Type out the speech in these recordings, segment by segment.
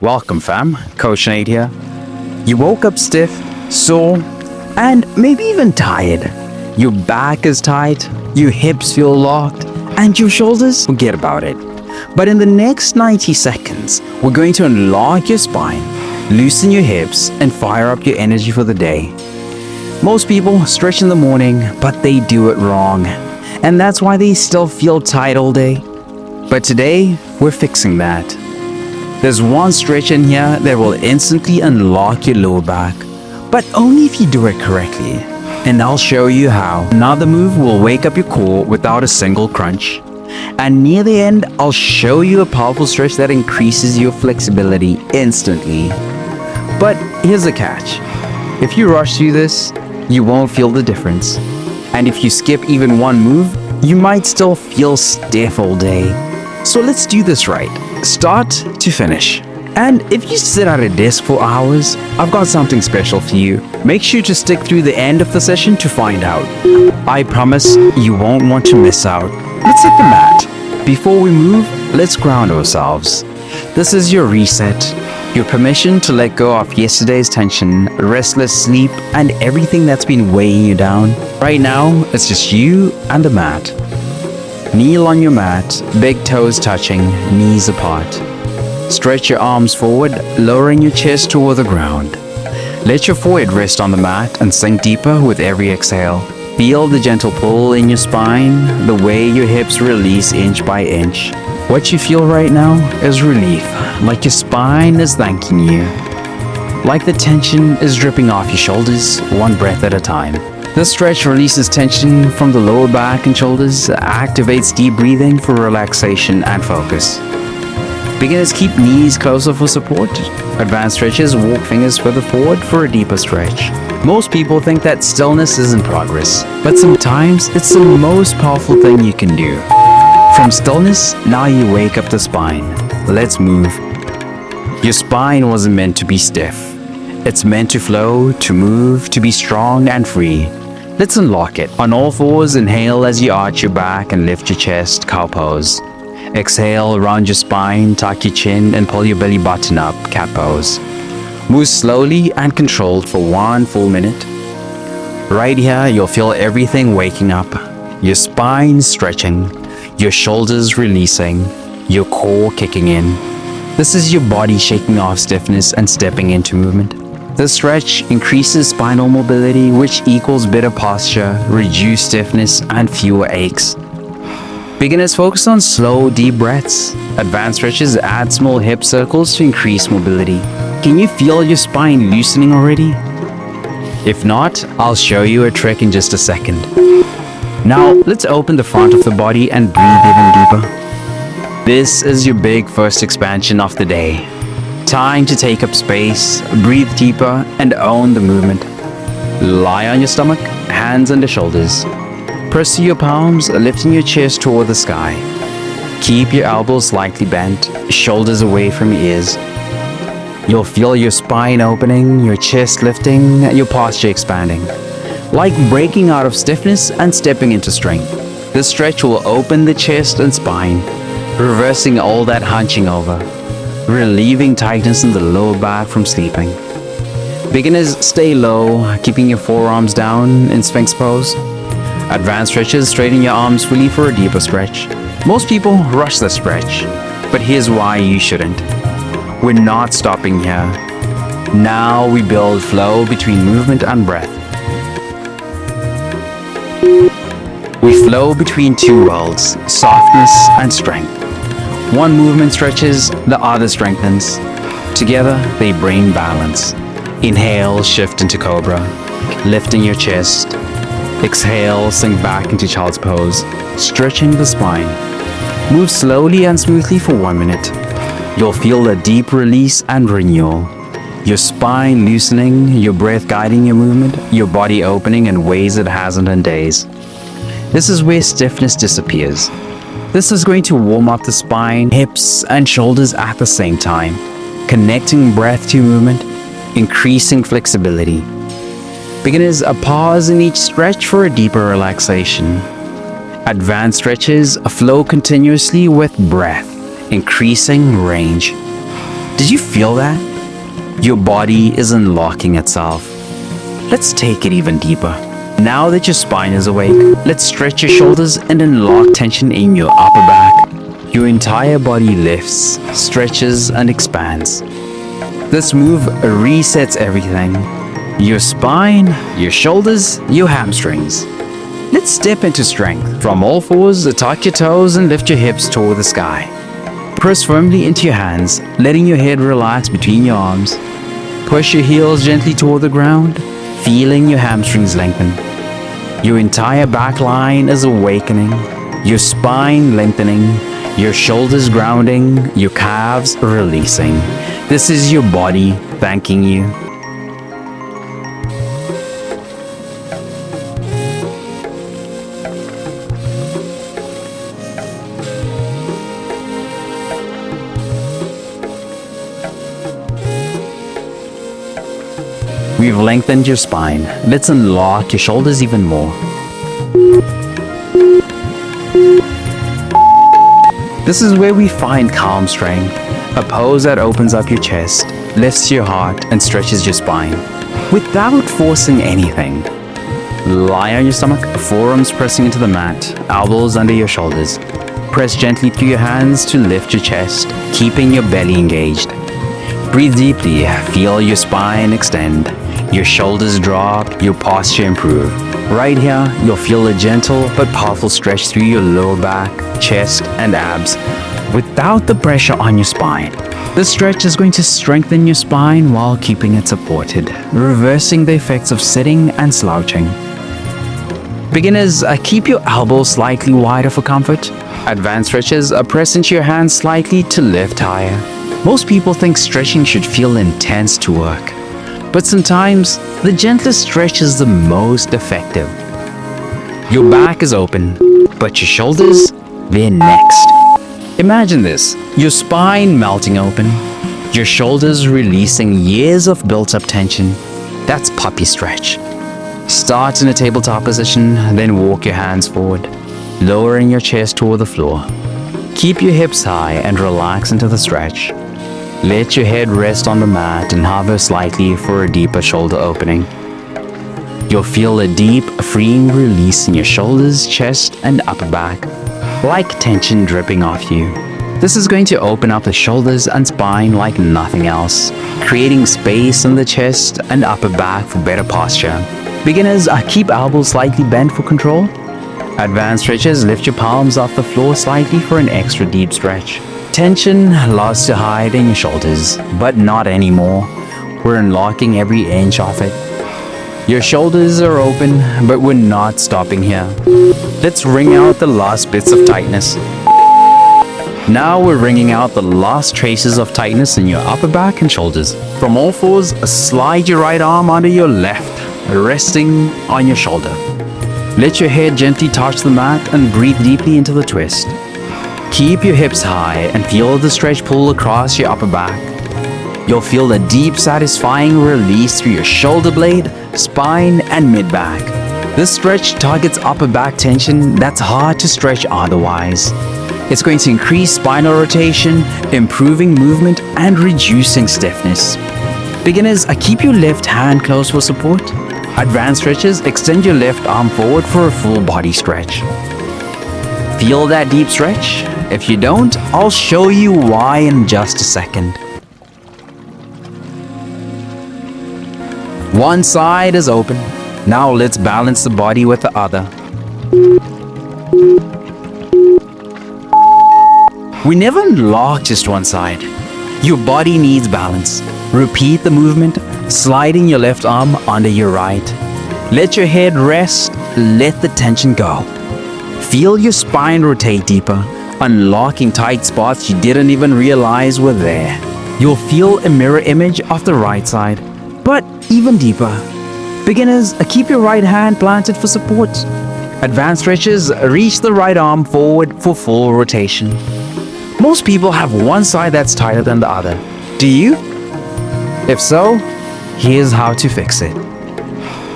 Welcome fam, Coach Nate here. You woke up stiff, sore, and maybe even tired. Your back is tight, your hips feel locked, and your shoulders, forget about it. But in the next 90 seconds, we're going to unlock your spine, loosen your hips, and fire up your energy for the day. Most people stretch in the morning, but they do it wrong. And that's why they still feel tight all day. But today, we're fixing that. There's one stretch in here that will instantly unlock your lower back, but only if you do it correctly. And I'll show you how. Another move will wake up your core without a single crunch. And near the end, I'll show you a powerful stretch that increases your flexibility instantly. But here's the catch. If you rush through this, you won't feel the difference. And if you skip even one move, you might still feel stiff all day. So let's do this right, start to finish. And if you sit at a desk for hours, I've got something special for you. Make sure to stick through the end of the session to find out. I promise you won't want to miss out. Let's hit the mat. Before we move, let's ground ourselves. This is your reset, your permission to let go of yesterday's tension, restless sleep, and everything that's been weighing you down. Right now, it's just you and the mat. Kneel on your mat, big toes touching, knees apart. Stretch your arms forward, lowering your chest toward the ground. Let your forehead rest on the mat and sink deeper with every exhale. Feel the gentle pull in your spine, the way your hips release inch by inch. What you feel right now is relief, like your spine is thanking you. Like the tension is dripping off your shoulders, one breath at a time. This stretch releases tension from the lower back and shoulders, activates deep breathing for relaxation and focus. Beginners keep knees closer for support. Advanced stretches walk fingers further forward for a deeper stretch. Most people think that stillness is in progress, but sometimes it's the most powerful thing you can do. From stillness, now you wake up the spine. Let's move. Your spine wasn't meant to be stiff. It's meant to flow, to move, to be strong and free. Let's unlock it. On all fours, inhale as you arch your back and lift your chest, cow pose. Exhale, round your spine, tuck your chin, and pull your belly button up, cat pose. Move slowly and controlled for 1 full minute. Right here, you'll feel everything waking up. Your spine stretching, your shoulders releasing, your core kicking in. This is your body shaking off stiffness and stepping into movement. This stretch increases spinal mobility, which equals better posture, reduced stiffness, and fewer aches. Beginners focus on slow, deep breaths. Advanced stretches add small hip circles to increase mobility. Can you feel your spine loosening already? If not, I'll show you a trick in just a second. Now, let's open the front of the body and breathe even deeper. This is your big first expansion of the day. Time to take up space, breathe deeper, and own the movement. Lie on your stomach, hands under shoulders. Press to your palms, lifting your chest toward the sky. Keep your elbows slightly bent, shoulders away from your ears. You'll feel your spine opening, your chest lifting, your posture expanding. Like breaking out of stiffness and stepping into strength. This stretch will open the chest and spine, reversing all that hunching over, relieving tightness in the lower back from sleeping. Beginners stay low, keeping your forearms down in Sphinx pose. Advanced stretches straighten your arms fully for a deeper stretch. Most people rush the stretch, but here's why you shouldn't. We're not stopping here. Now we build flow between movement and breath. We flow between two worlds, softness and strength. One movement stretches, the other strengthens. Together, they bring balance. Inhale, shift into cobra, lifting your chest. Exhale, sink back into child's pose, stretching the spine. Move slowly and smoothly for 1 minute. You'll feel a deep release and renewal. Your spine loosening, your breath guiding your movement, your body opening in ways it hasn't in days. This is where stiffness disappears. This is going to warm up the spine, hips, and shoulders at the same time, connecting breath to movement, increasing flexibility. Beginners pause in each stretch for a deeper relaxation. Advanced stretches flow continuously with breath, increasing range. Did you feel that? Your body is unlocking itself. Let's take it even deeper. Now that your spine is awake, let's stretch your shoulders and unlock tension in your upper back. Your entire body lifts, stretches, and expands. This move resets everything. Your spine, your shoulders, your hamstrings. Let's step into strength. From all fours, tuck your toes and lift your hips toward the sky. Press firmly into your hands, letting your head relax between your arms. Push your heels gently toward the ground, feeling your hamstrings lengthen. Your entire back line is awakening, your spine lengthening, your shoulders grounding, your calves releasing. This is your body thanking you. We've lengthened your spine. Let's unlock your shoulders even more. This is where we find calm strength, a pose that opens up your chest, lifts your heart, and stretches your spine without forcing anything. Lie on your stomach, forearms pressing into the mat, elbows under your shoulders. Press gently through your hands to lift your chest, keeping your belly engaged. Breathe deeply, feel your spine extend. Your shoulders drop, your posture improve. Right here, you'll feel a gentle but powerful stretch through your lower back, chest, and abs without the pressure on your spine. This stretch is going to strengthen your spine while keeping it supported, reversing the effects of sitting and slouching. Beginners, keep your elbows slightly wider for comfort. Advanced stretches, press into your hands slightly to lift higher. Most people think stretching should feel intense to work, but sometimes the gentlest stretch is the most effective. Your back is open, but your shoulders, they're next. Imagine this, your spine melting open, your shoulders releasing years of built-up tension. That's puppy stretch. Start in a tabletop position, then walk your hands forward, lowering your chest toward the floor. Keep your hips high and relax into the stretch. Let your head rest on the mat and hover slightly for a deeper shoulder opening. You'll feel a deep, freeing release in your shoulders, chest, and upper back, like tension dripping off you. This is going to open up the shoulders and spine like nothing else, creating space in the chest and upper back for better posture. Beginners, keep elbows slightly bent for control. Advanced stretches, lift your palms off the floor slightly for an extra deep stretch. Tension loves to hide in your shoulders, but not anymore. We're unlocking every inch of it. Your shoulders are open, but we're not stopping here. Let's wring out the last bits of tightness. Now we're wringing out the last traces of tightness in your upper back and shoulders. From all fours, slide your right arm under your left, resting on your shoulder. Let your head gently touch the mat and breathe deeply into the twist. Keep your hips high and feel the stretch pull across your upper back. You'll feel a deep, satisfying release through your shoulder blade, spine, and mid-back. This stretch targets upper back tension that's hard to stretch otherwise. It's going to increase spinal rotation, improving movement, and reducing stiffness. Beginners, keep your left hand close for support. Advanced stretches, extend your left arm forward for a full body stretch. Feel that deep stretch? If you don't, I'll show you why in just a second. One side is open. Now let's balance the body with the other. We never unlock just one side. Your body needs balance. Repeat the movement, sliding your left arm under your right. Let your head rest, let the tension go. Feel your spine rotate deeper, unlocking tight spots you didn't even realize were there. You'll feel a mirror image of the right side, but even deeper. Beginners, keep your right hand planted for support. Advanced stretches, reach the right arm forward for full rotation. Most people have one side that's tighter than the other. Do you? If so, here's how to fix it.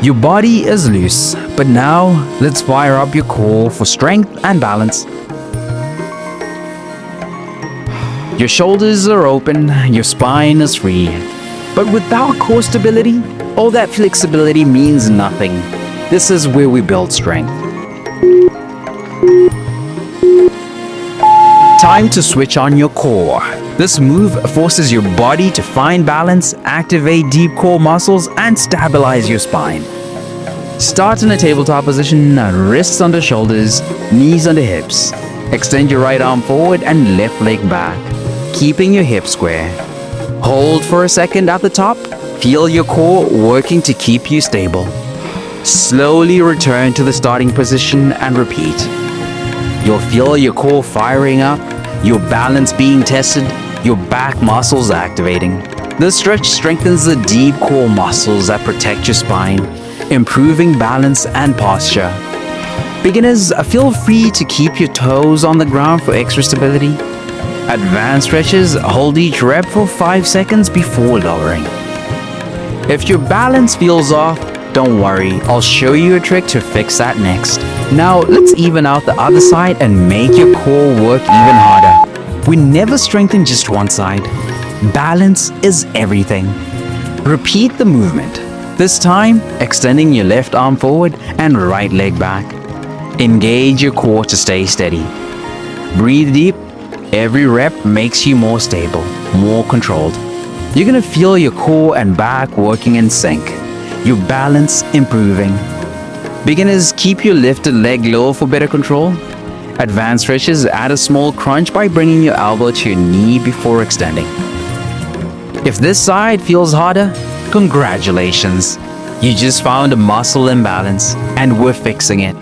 Your body is loose, but now let's fire up your core for strength and balance. Your shoulders are open, your spine is free. But without core stability, all that flexibility means nothing. This is where we build strength. Time to switch on your core. This move forces your body to find balance, activate deep core muscles, and stabilize your spine. Start in a tabletop position, wrists under shoulders, knees under hips. Extend your right arm forward and left leg back, keeping your hips square. Hold for a second at the top. Feel your core working to keep you stable. Slowly return to the starting position and repeat. You'll feel your core firing up, your balance being tested, your back muscles activating. This stretch strengthens the deep core muscles that protect your spine, improving balance and posture. Beginners, feel free to keep your toes on the ground for extra stability. Advanced stretches, hold each rep for 5 seconds before lowering. If your balance feels off, don't worry, I'll show you a trick to fix that next. Now let's even out the other side and make your core work even harder. We never strengthen just one side. Balance is everything. Repeat the movement. This time, extending your left arm forward and right leg back. Engage your core to stay steady. Breathe deep. Every rep makes you more stable, more controlled. You're gonna feel your core and back working in sync. Your balance improving. Beginners, keep your lifted leg low for better control. Advanced stretches, add a small crunch by bringing your elbow to your knee before extending. If this side feels harder, congratulations. You just found a muscle imbalance and we're fixing it.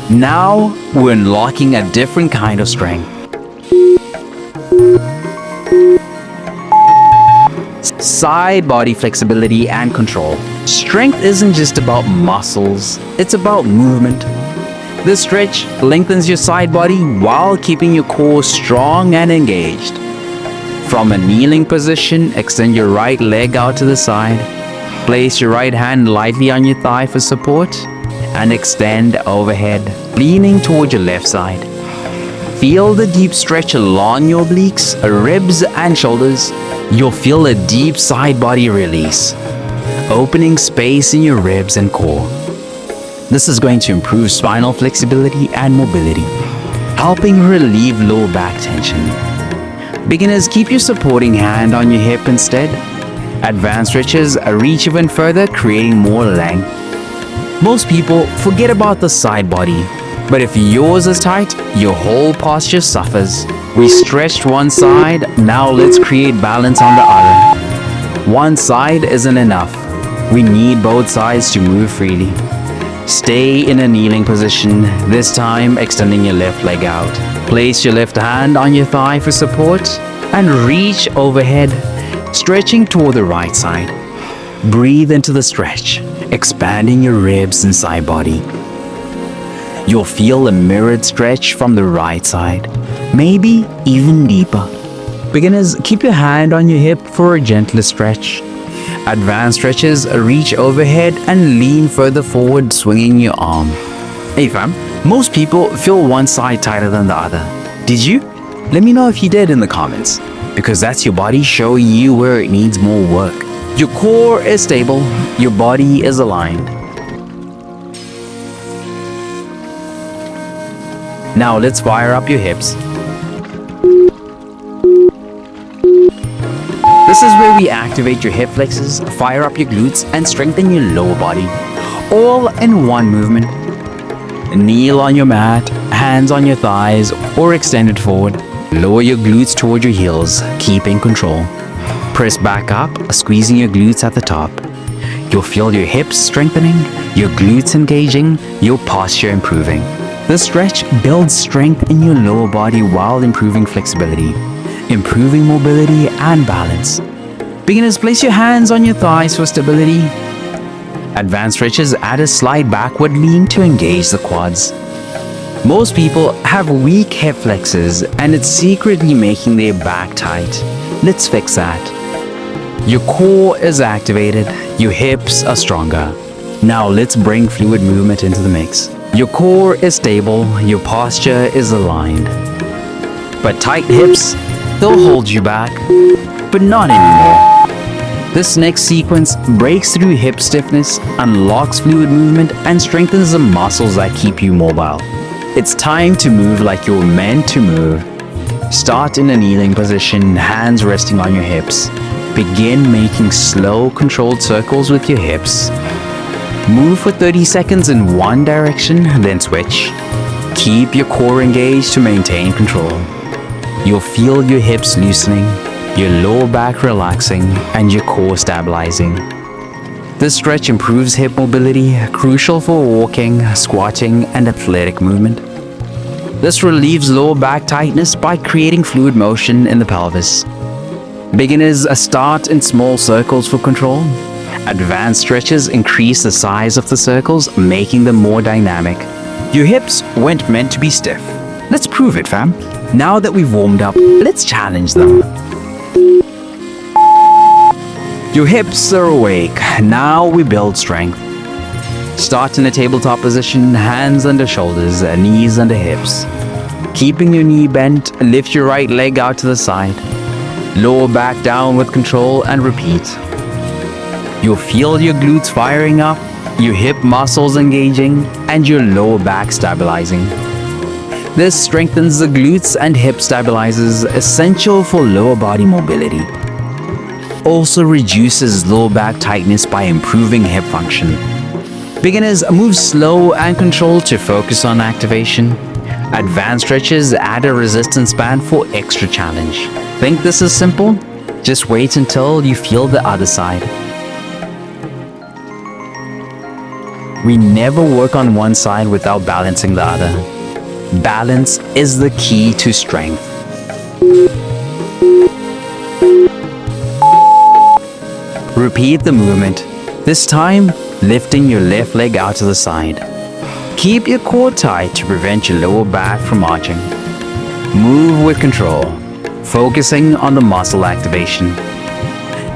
Now we're unlocking a different kind of strength. Side body flexibility and control. Strength isn't just about muscles, it's about movement. This stretch lengthens your side body while keeping your core strong and engaged. From a kneeling position, extend your right leg out to the side. Place your right hand lightly on your thigh for support and extend overhead, leaning toward your left side. Feel the deep stretch along your obliques, ribs, and shoulders. You'll feel a deep side body release, opening space in your ribs and core. This is going to improve spinal flexibility and mobility, helping relieve low back tension. Beginners, keep your supporting hand on your hip instead. Advanced stretches reach even further, creating more length. Most people forget about the side body, but if yours is tight, your whole posture suffers. We stretched one side, now let's create balance on the other. One side isn't enough. We need both sides to move freely. Stay in a kneeling position, this time extending your left leg out. Place your left hand on your thigh for support and reach overhead, stretching toward the right side. Breathe into the stretch, expanding your ribs and side body. You'll feel a mirrored stretch from the right side, maybe even deeper. Beginners, keep your hand on your hip for a gentler stretch. Advanced stretches reach overhead and lean further forward, swinging your arm. Hey fam, most people feel one side tighter than the other. Did you? Let me know if you did in the comments, because that's your body showing you where it needs more work. Your core is stable, your body is aligned. Now let's fire up your hips. This is where we activate your hip flexors, fire up your glutes, and strengthen your lower body, all in one movement. Kneel on your mat, hands on your thighs, or extended forward. Lower your glutes toward your heels, keeping control. Press back up, squeezing your glutes at the top. You'll feel your hips strengthening, your glutes engaging, your posture improving. This stretch builds strength in your lower body while improving flexibility, improving mobility and balance. Beginners, place your hands on your thighs for stability. Advanced stretches add a slight backward lean to engage the quads. Most people have weak hip flexors and it's secretly making their back tight. Let's fix that. Your core is activated, your hips are stronger. Now let's bring fluid movement into the mix. Your core is stable, your posture is aligned. But tight hips, they'll hold you back, but not anymore. This next sequence breaks through hip stiffness, unlocks fluid movement, and strengthens the muscles that keep you mobile. It's time to move like you're meant to move. Start in a kneeling position, hands resting on your hips. Begin making slow, controlled circles with your hips. Move for 30 seconds in one direction, then switch. Keep your core engaged to maintain control. You'll feel your hips loosening, your lower back relaxing, and your core stabilizing. This stretch improves hip mobility, crucial for walking, squatting, and athletic movement. This relieves lower back tightness by creating fluid motion in the pelvis. Beginners start in small circles for control. Advanced stretches increase the size of the circles, making them more dynamic. Your hips weren't meant to be stiff. Let's prove it, fam. Now that we've warmed up, let's challenge them. Your hips are awake. Now we build strength. Start in a tabletop position, hands under shoulders, knees under hips. Keeping your knee bent, lift your right leg out to the side. Lower back down with control and repeat. You'll feel your glutes firing up, your hip muscles engaging, and your lower back stabilizing. This strengthens the glutes and hip stabilizers, essential for lower body mobility. Also reduces lower back tightness by improving hip function. Beginners move slow and controlled to focus on activation. Advanced stretches add a resistance band for extra challenge. Think this is simple? Just wait until you feel the other side. We never work on one side without balancing the other. Balance is the key to strength. Repeat the movement, this time lifting your left leg out to the side. Keep your core tight to prevent your lower back from arching. Move with control, focusing on the muscle activation.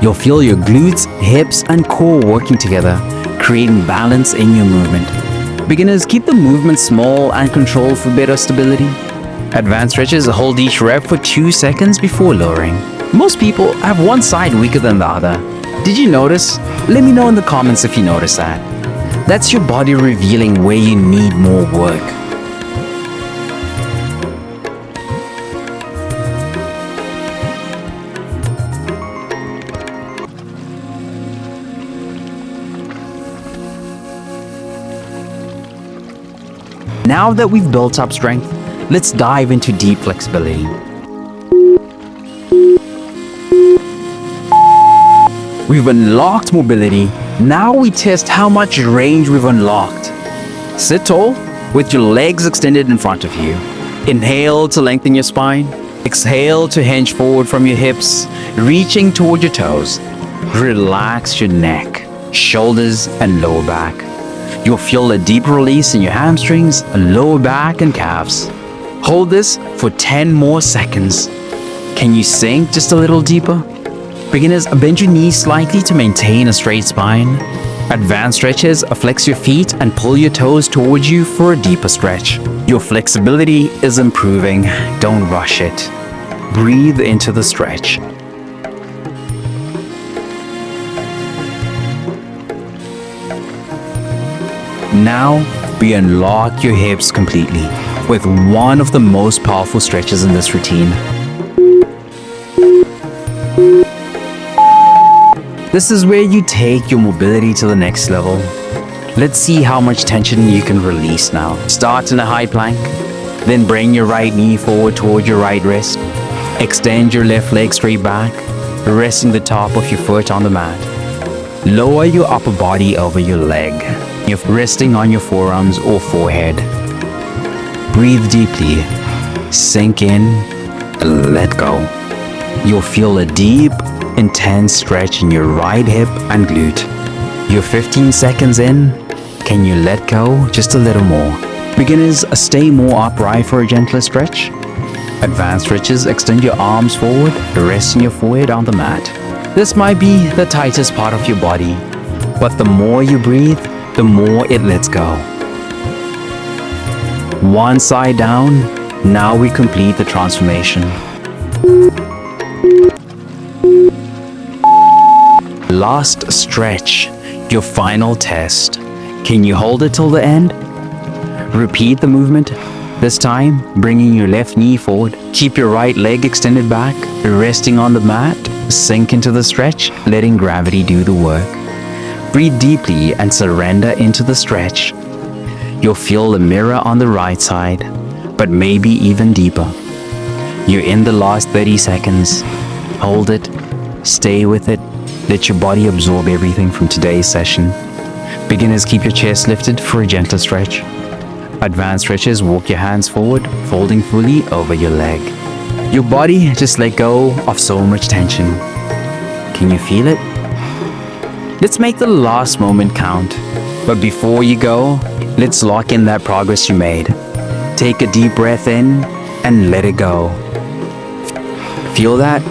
You'll feel your glutes, hips, and core working together, creating balance in your movement. Beginners, keep the movement small and controlled for better stability. Advanced stretches hold each rep for 2 seconds before lowering. Most people have one side weaker than the other. Did you notice? Let me know in the comments if you notice that. That's your body revealing where you need more work. Now that we've built up strength, let's dive into deep flexibility. We've unlocked mobility. Now we test how much range we've unlocked. Sit tall with your legs extended in front of you. Inhale to lengthen your spine. Exhale to hinge forward from your hips, reaching toward your toes. Relax your neck, shoulders, and lower back. You'll feel a deep release in your hamstrings, lower back, and calves. Hold this for 10 more seconds. Can you sink just a little deeper? Beginners, bend your knees slightly to maintain a straight spine. Advanced stretches, flex your feet and pull your toes towards you for a deeper stretch. Your flexibility is improving. Don't rush it. Breathe into the stretch. Now, we unlock your hips completely with one of the most powerful stretches in this routine. This is where you take your mobility to the next level. Let's see how much tension you can release now. Start in a high plank, then bring your right knee forward toward your right wrist. Extend your left leg straight back, resting the top of your foot on the mat. Lower your upper body over your leg. You're resting on your forearms or forehead. Breathe deeply. Sink in, let go. You'll feel a deep, intense stretch in your right hip and glute. You're 15 seconds in. Can you let go just a little more? Beginners, stay more upright for a gentler stretch. Advanced stretches, extend your arms forward, resting your forehead on the mat. This might be the tightest part of your body, but the more you breathe, the more it lets go. One side down, now we complete the transformation. Last stretch, your final test. Can you hold it till the end? Repeat the movement, this time bringing your left knee forward. Keep your right leg extended back, resting on the mat. Sink into the stretch, letting gravity do the work. Breathe deeply and surrender into the stretch. You'll feel the mirror on the right side, but maybe even deeper. You're in the last 30 seconds. Hold it, stay with it, let your body absorb everything from today's session. Beginners, keep your chest lifted for a gentle stretch. Advanced stretches, walk your hands forward, folding fully over your leg. Your body just let go of so much tension. Can you feel it? Let's make the last moment count. But before you go, let's lock in that progress you made. Take a deep breath in and let it go. Feel that?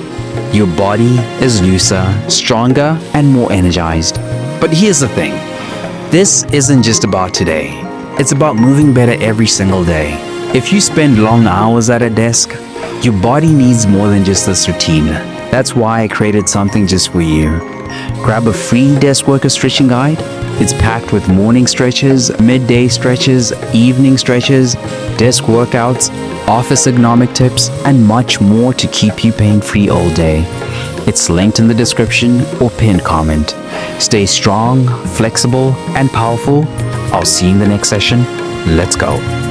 Your body is looser, stronger, and more energized. But here's the thing. This isn't just about today. It's about moving better every single day. If you spend long hours at a desk, your body needs more than just this routine. That's why I created something just for you. Grab a free desk worker stretching guide. It's packed with morning stretches, midday stretches, evening stretches, desk workouts, office ergonomic tips, and much more to keep you pain-free all day. It's linked in the description or pinned comment. Stay strong, flexible, and powerful. I'll see you in the next session. Let's go.